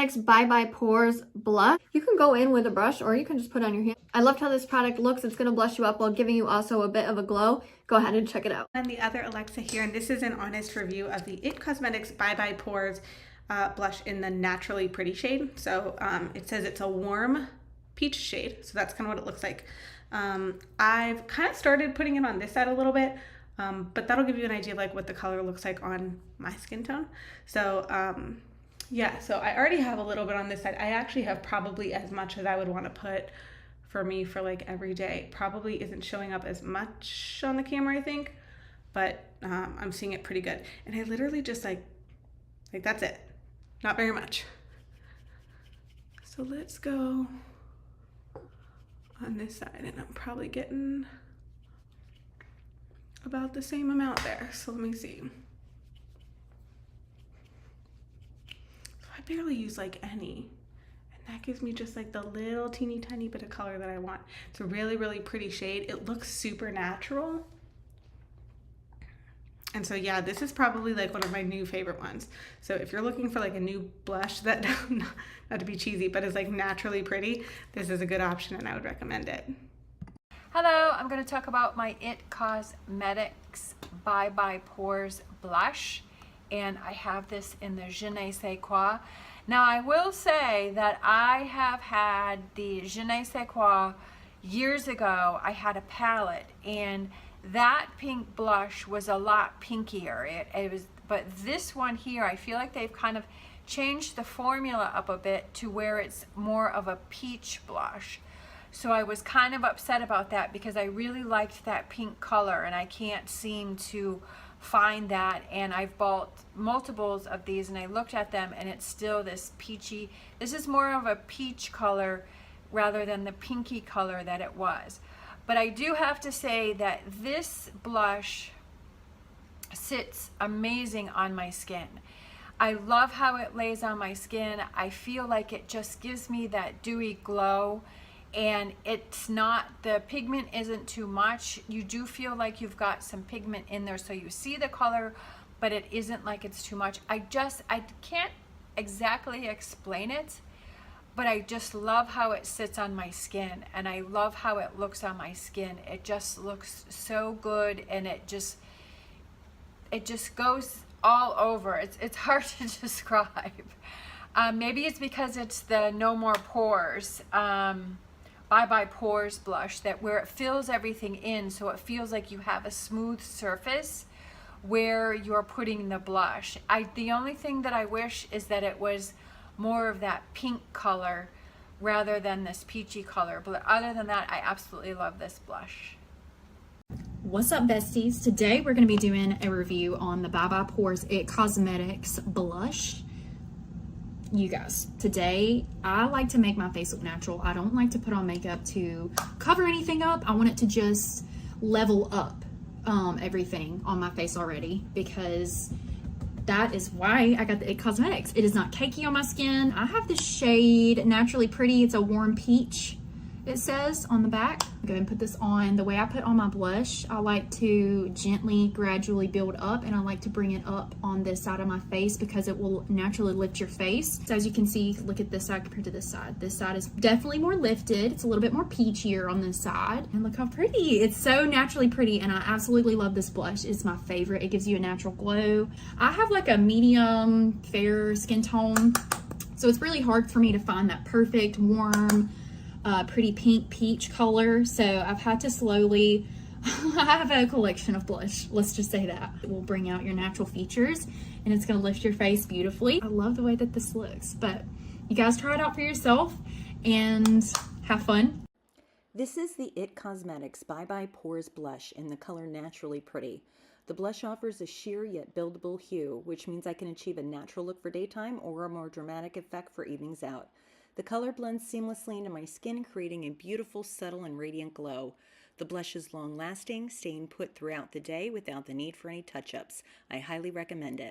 Cosmetics Bye Bye Pores Blush. You can go in with a brush or you can just put it on your hand. I loved how this product looks. It's going to blush you up while giving you also a bit of a glow. Go ahead and check it out. And the other Alexa here, and this is an honest review of the IT Cosmetics Bye Bye Pores blush in the Naturally Pretty shade. So it says it's a warm peach shade, so that's kind of what it looks like. I've kind of started putting it on this side a little bit, but that'll give you an idea of like what the color looks like on my skin tone. So yeah, so I already have a little bit on this side. I actually have probably as much as I would want to put for me for like every day. Probably isn't showing up as much on the camera, I think, but I'm seeing it pretty good. And I literally just like that's it. Not very much. So let's go on this side, and I'm probably getting about the same amount there. So let me see. So I barely use like any, and that gives me just like the little teeny tiny bit of color that I want. It's a really, really pretty shade. It looks super natural. And so yeah, this is probably like one of my new favorite ones. So if you're looking for like a new blush that, not to be cheesy, but is like naturally pretty, this is a good option and I would recommend it. Hello, I'm going to talk about my IT Cosmetics Bye Bye Pores blush, and I have this in the Je ne sais quoi. Now I will say that I have had the Je ne sais quoi years ago. I had a palette, and that pink blush was a lot pinkier. It was, but this one here, I feel like they've kind of changed the formula up a bit to where it's more of a peach blush. So I was kind of upset about that because I really liked that pink color and I can't seem to find that, and I've bought multiples of these and I looked at them and it's still this peachy. This is more of a peach color rather than the pinky color that it was. But I do have to say that this blush sits amazing on my skin. I love how it lays on my skin. I feel like it just gives me that dewy glow, and it's not, the pigment isn't too much. You do feel like you've got some pigment in there, so you see the color, but it isn't like it's too much. I can't exactly explain it, but I just love how it sits on my skin, and I love how it looks on my skin. It just looks so good, and it just goes all over. It's hard to describe. Maybe it's because it's the No More Pores Bye Bye Pores blush, that where it fills everything in, so it feels like you have a smooth surface where you're putting the blush. The only thing that I wish is that it was more of that pink color rather than this peachy color, but other than that, I absolutely love this blush. What's up, besties? Today we're going to be doing a review on the Bye Bye Pores IT Cosmetics blush. You guys, today I like to make my face look natural. I don't like to put on makeup to cover anything up. I want it to just level up everything on my face already, because that is why I got the IT Cosmetics. It is not cakey on my skin. I have this shade Naturally Pretty. It's a warm peach, it says on the back. Go ahead and put this on. The way I put on my blush, I like to gently, gradually build up, and I like to bring it up on this side of my face because it will naturally lift your face. So as you can see, look at this side compared to this side. This side is definitely more lifted. It's a little bit more peachier on this side. And look how pretty. It's so naturally pretty, and I absolutely love this blush. It's my favorite. It gives you a natural glow. I have like a medium fair skin tone, so it's really hard for me to find that perfect warm pretty pink peach color, so I've had to slowly I have a collection of blush, let's just say that. It will bring out your natural features, and it's going to lift your face beautifully. I love the way that this looks, but you guys try it out for yourself and have fun. This is the IT Cosmetics Bye Bye Pores blush in the color Naturally Pretty. The blush offers a sheer yet buildable hue, which means I can achieve a natural look for daytime or a more dramatic effect for evenings out. The color blends seamlessly into my skin, creating a beautiful, subtle, and radiant glow. The blush is long-lasting, staying put throughout the day without the need for any touch-ups. I highly recommend it.